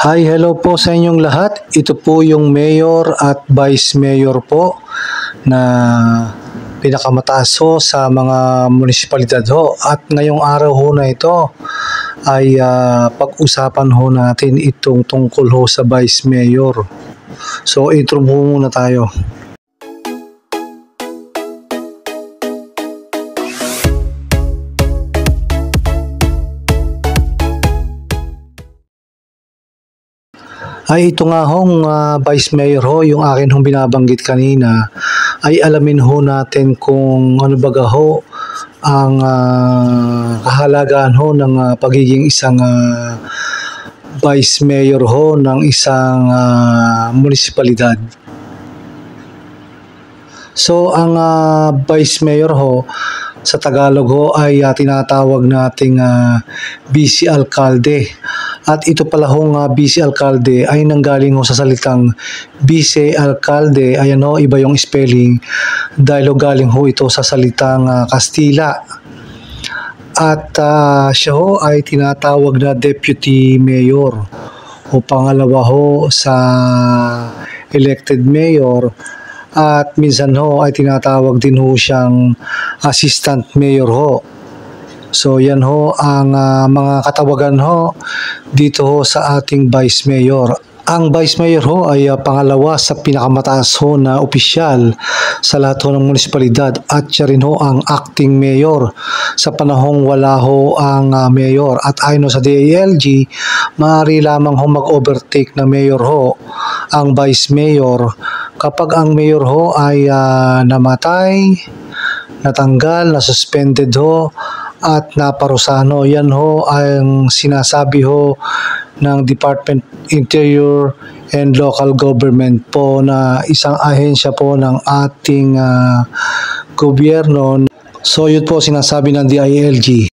Hi, hello po sa inyong lahat. Ito po yung mayor at vice mayor po na pinakamataas ho sa mga munisipalidad ho. At ngayong araw ho na ito ay pag-usapan ho natin itong tungkol ho sa vice mayor. So intro muna tayo. Ay ito nga hong Vice Mayor ho, yung akin hong binabanggit kanina, ay alamin ho natin kung ano baga ho ang kahalagaan ho ng pagiging isang Vice Mayor ho ng isang munisipalidad. So ang Vice Mayor ho, sa Tagalog ho ay tinatawag nating Vice Alcalde. At ito pala hong Vice Alcalde ay nanggaling ho sa salitang Vice Alcalde. Ayan ho, iba yung spelling dahil galing ho ito sa salitang Kastila. At siya ho ay tinatawag na Deputy Mayor o pangalawa ho sa elected mayor. At minsan ho ay tinatawag din ho siyang Assistant Mayor ho. So yan ho ang mga katawagan ho dito ho sa ating Vice Mayor. Ang Vice Mayor ho ay pangalawa sa pinakamataas ho na opisyal sa lahat ho ng munisipalidad at siya rin ho ang acting mayor sa panahong wala ho ang mayor. At ayon ho sa DILG, maaari lamang ho mag-overtake na mayor ho ang Vice Mayor kapag ang mayor ho ay namatay, natanggal, nasuspended ho at naparusahan ho. Yan ho ang sinasabi ho ng Department Interior and Local Government po na isang ahensya po ng ating gobyerno. So yun po sinasabi ng DILG.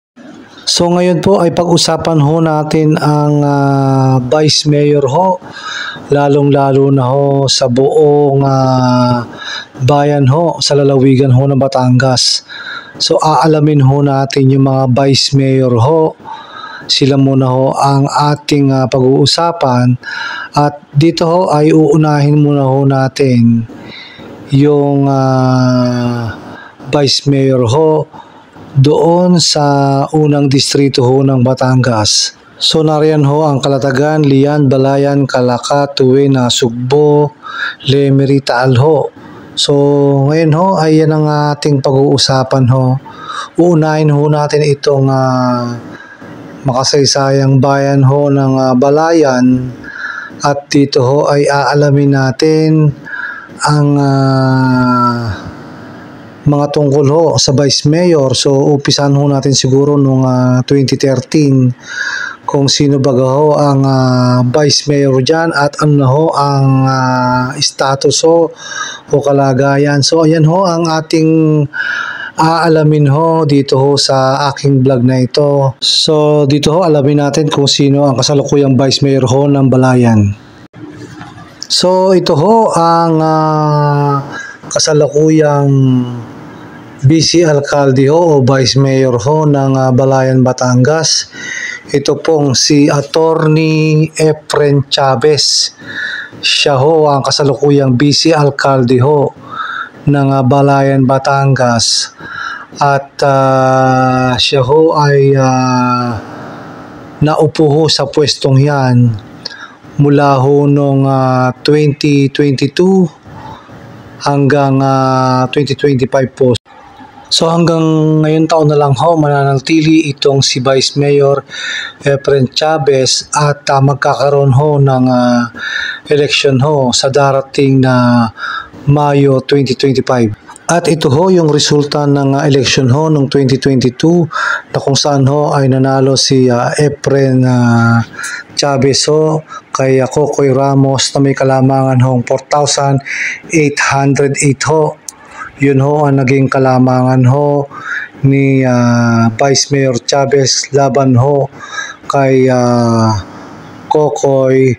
So ngayon po ay pag-usapan ho natin ang Vice Mayor ho, lalong-lalo na ho sa buong bayan ho, sa lalawigan ho ng Batangas. So aalamin ho natin yung mga Vice Mayor ho. Sila muna ho ang ating pag-uusapan. At dito ho ay uunahin muna ho natin yung Vice Mayor ho doon sa unang distrito ho ng Batangas. So nariyan ho ang Kalatagan, Lian, Balayan, Calaca, Tuwena, Sugbo, Lemery, Taal ho. So ngayon ho ay yan ang ating pag-uusapan ho. Uunahin ho natin itong makasaysayang bayan ho ng Balayan at dito ho ay aalamin natin ang mga tungkol ho sa Vice Mayor. So umpisahan ho natin siguro noong 2013 kung sino baga ho ang Vice Mayor dyan at ano na ho ang status ho o kalagayan. So ayan ho ang ating aalamin ho dito ho sa aking vlog na ito. So dito ho alamin natin kung sino ang kasalukuyang Vice Mayor ho ng Balayan. So ito ho ang kasalukuyang Vice Alcalde ho o Vice Mayor ho ng Balayan, Batangas. Ito pong si Attorney Efren Chavez. Siya ho ang kasalukuyang Vice Alcalde ho ng Balayan, Batangas. At siya ho ay naupo ho sa pwestong yan mula ho noong 2022 hanggang 2025 po. So hanggang ngayon taon na lang ho mananatili itong si Vice Mayor Efren Chavez at magkakaroon ho ng election ho sa darating na Mayo 2025. At ito ho yung resulta ng election ho noong 2022 na kung saan ho ay nanalo si Efren Chavez ho kay Cocoy Ramos na may kalamangan hong 4,808 ho. Yun ho ang naging kalamangan ho ni Vice Mayor Chavez laban ho kay Cocoy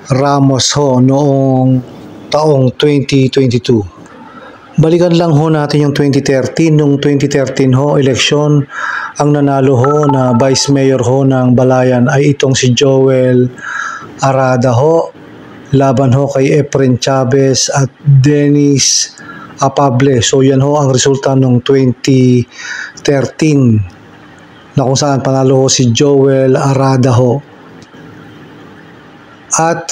Ramos ho noong taong 2022. Balikan lang ho natin yung 2013. Noong 2013 ho, eleksyon, ang nanalo ho na Vice Mayor ho ng Balayan ay itong si Joel Arada ho, laban ho kay Efren Chavez at Dennis Apable. So yan ho ang resulta noong 2013 na kung saan panalo ho si Joel Arada ho. At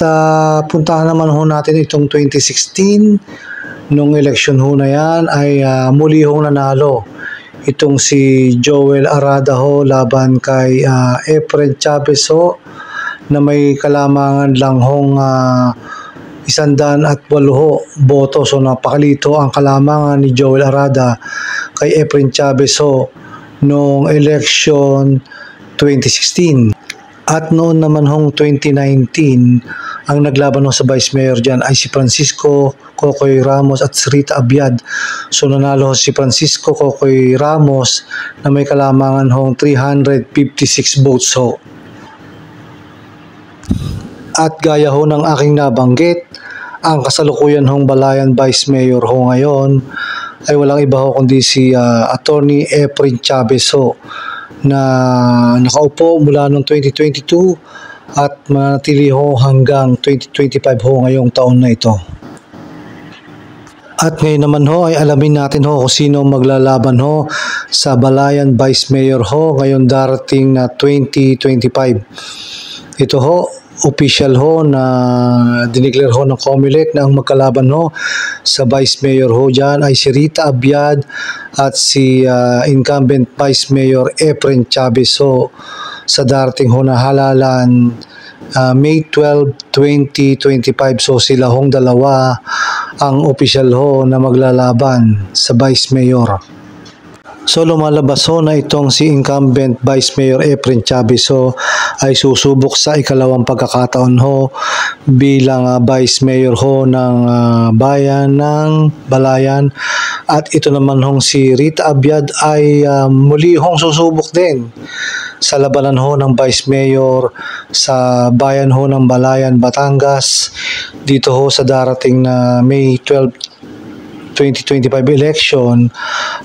puntahan naman ho natin itong 2016, nung election ho na yan ay muli hong nanalo itong si Joel Arada ho laban kay Efren Chavez ho, na may kalamangan lang hong 108 boto. So napakalito ang kalamangan ni Joel Arada kay Efren Chavez ho noong election 2016. At noon naman hong 2019, ang naglaban ho sa Vice Mayor dyan ay si Francisco Cocoy Ramos at si Rita Abiad. So nanalo si Francisco Cocoy Ramos na may kalamangan hong 356 votes ho. At gaya ho ng aking nabanggit, ang kasalukuyan hong Balayan Vice Mayor ho ngayon ay walang iba ho kundi si Attorney Efren Chavez ho, na nakaupo mula noong 2022 at manatili ho hanggang 2025 ho ngayong taon na ito. At ngayon naman ho ay alamin natin ho kung sino maglalaban ho sa Balayan Vice Mayor ho ngayong darating na 2025. Ito ho, official ho na dineclare ho ng COMELEC na ang magkalaban ho sa Vice Mayor ho dyan ay si Rita Abiad at si incumbent Vice Mayor Efren Chavez ho sa darating ho na halalan May 12, 2025. So sila hong dalawa ang official ho na maglalaban sa Vice Mayor. So lumalabas ho na itong si incumbent Vice Mayor Efren Chavez ho ay susubok sa ikalawang pagkakataon ho bilang Vice Mayor ho ng bayan ng Balayan. At ito naman hong si Rita Abiad ay muli hong susubok din sa labanan ho ng Vice Mayor sa bayan ho ng Balayan, Batangas, dito ho sa darating na May 12, 2025 election.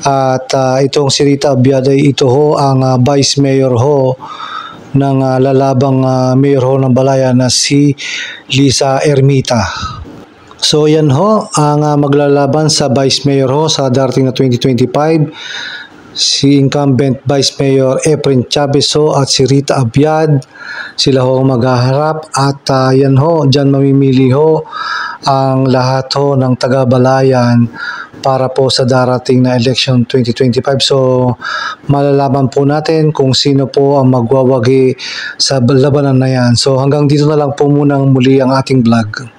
At itong si Rita Abiad ay ito ho ang Vice Mayor ho ng lalabang Mayor ho ng Balayan na si Lisa Ermita. So yan ho ang maglalaban sa Vice Mayor ho sa darating na 2025. Si incumbent Vice Mayor Efren Chavez ho at si Rita Abiad, sila ho maghaharap. At yan ho, dyan mamimili ho ang lahat ho ng taga-Balayan para po sa darating na election 2025. So malalaman po natin kung sino po ang magwawagi sa labanan na yan. So hanggang dito na lang po muna muli ang ating vlog.